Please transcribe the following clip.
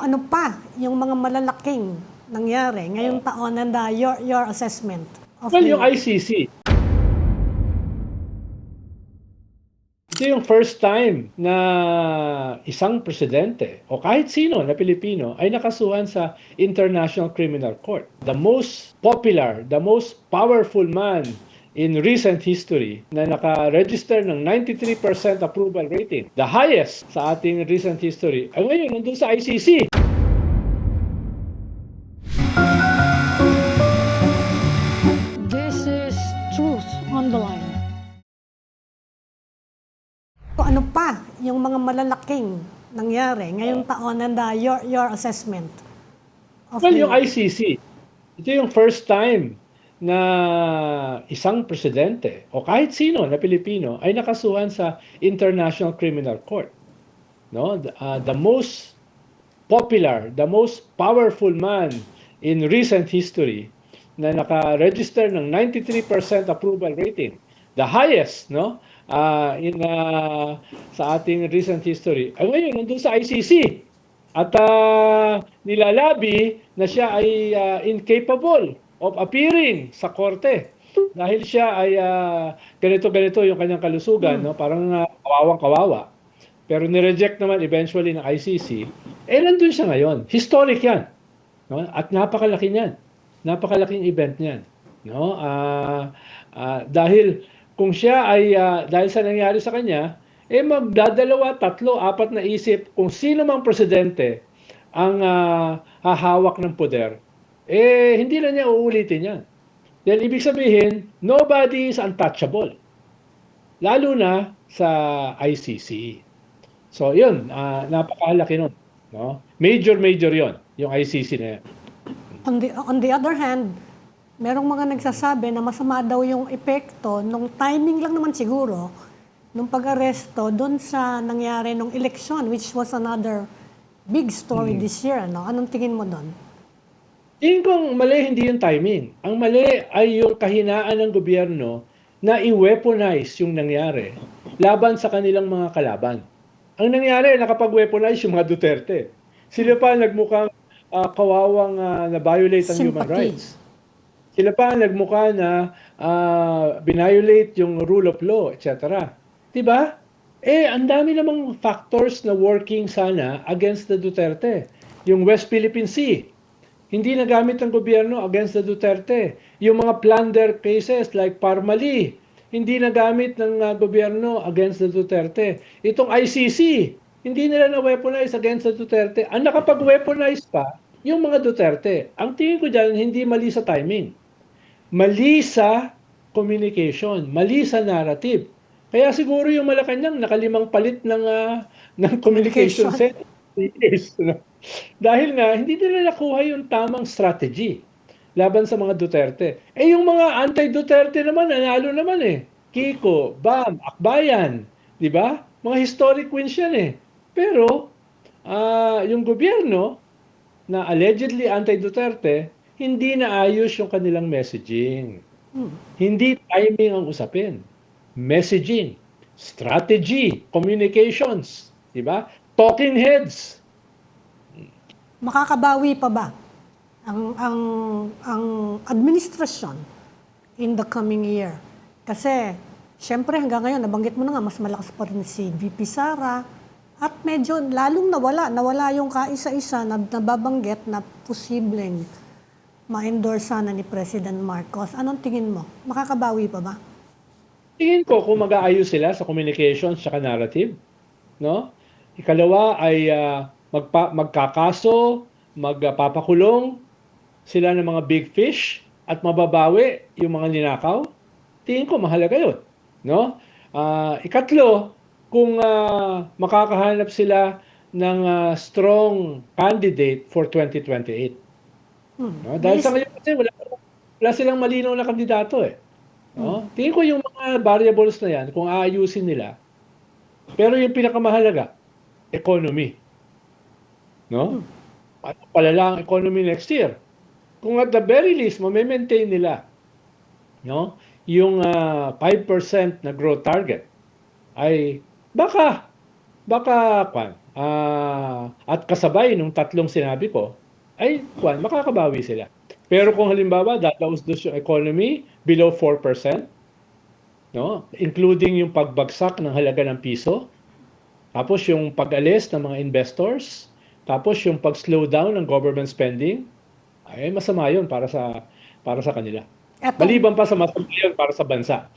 Kung ano pa yung mga malalaking nangyari ngayong taon and your assessment of Well, the yung ICC, ito yung first time na isang presidente o kahit sino na Pilipino ay nakasuhan sa International Criminal Court. The most popular, the most powerful man in recent history na naka-register ng 93% approval rating, the highest sa ating recent history, ay ngayon nandun sa ICC. This is Truth on the Line. Kung ano pa yung mga malalaking nangyari ngayong taon and your assessment of Well, the yung ICC, ito yung first time na isang presidente o kahit sino na Pilipino ay nakasuhan sa International Criminal Court. No? The most popular, the most powerful man in recent history na naka-register ng 93% approval rating, the highest, no? Sa ating recent history. Ay ngayon nandun sa ICC at nilalabi na siya ay incapable of appearing sa korte dahil siya ay ganito-ganito yung kanyang kalusugan, no? Parang kawawang-kawawa. Pero nireject naman eventually ng ICC, nandun siya ngayon. Historic yan. No? At napakalaki niyan. Napakalaking event niyan. No? Dahil kung siya ay, dahil sa nangyari sa kanya, magdadalawa, tatlo, apat na isip kung sino mang presidente ang hahawak ng poder, hindi na niya uulitin yan. Then, ibig sabihin, nobody is untouchable. Lalo na sa ICC. So, yun, napakalaki nun. No? Major yon yung ICC na yan. On the other hand, merong mga nagsasabi na masama daw yung epekto nung timing lang naman siguro nung pag-aresto doon sa nangyari nung eleksyon, which was another big story this year. Ano? Anong tingin mo doon? Tingin kong mali hindi yung timing. Ang mali ay yung kahinaan ng gobyerno na i-weaponize yung nangyari laban sa kanilang mga kalaban. Ang nangyari, nakapag-weaponize yung mga Duterte. Sila pa nagmukhang kawawang na-violate ang human rights. Sila pa nagmukha na binviolate yung rule of law, etc. Diba? Ang dami namang factors na working sana against the Duterte. Yung West Philippine Sea, hindi nagamit ng gobyerno against the Duterte. Yung mga plunder cases like Parmali, hindi nagamit ng gobyerno against the Duterte. Itong ICC, hindi nila na-weaponize against the Duterte. Ang nakapag-weaponize pa, yung mga Duterte. Ang tingin ko dyan, hindi mali sa timing. Mali sa communication, mali sa narrative. Kaya siguro yung Malacanang nakalimang palit ng communication set. Yes, no? Dahil nga, hindi nila nakuha yung tamang strategy laban sa mga Duterte. Yung mga anti-Duterte naman, nanalo naman Kiko, Bam, Akbayan, di ba? Mga historic wins yan Pero, yung gobyerno na allegedly anti-Duterte, hindi naayos yung kanilang messaging. Hindi timing ang usapin. Messaging, strategy, communications, di ba? Talking heads. Makakabawi pa ba ang administrasyon in the coming year? Kasi, syempre hanggang ngayon, nabanggit mo na nga, mas malakas pa rin si VP Sara at medyo lalong nawala yung kaisa-isa na nababanggit na posibleng ma-endorse sana ni President Marcos. Anong tingin mo? Makakabawi pa ba? Tingin ko kung mag-aayos sila sa communications at narrative, no? Ikalawa ay magkakaso, magpapakulong sila ng mga big fish at mababawi yung mga ninakaw. Tingin ko mahalaga yun, no? Ikatlo, kung makakahanap sila ng strong candidate for 2028. No? Dahil sa ngayon kasi wala silang malinaw na kandidato No? Tingin ko yung mga variables na yan, kung aayusin nila, pero yung pinakamahalaga, economy. No? Ano palala ang economy next year? Kung at the very least, ma-maintain nila no? Yung 5% na growth target, ay baka at kasabay nung tatlong sinabi ko, ay makakabawi sila. Pero kung halimbawa dadaos-dos yung economy below 4%, no, including yung pagbagsak ng halaga ng piso, tapos yung pag-alis ng mga investors, tapos yung pag-slow down ng government spending, ay masama yun para sa kanila. Eto, Maliban pa sa masama yun para sa bansa.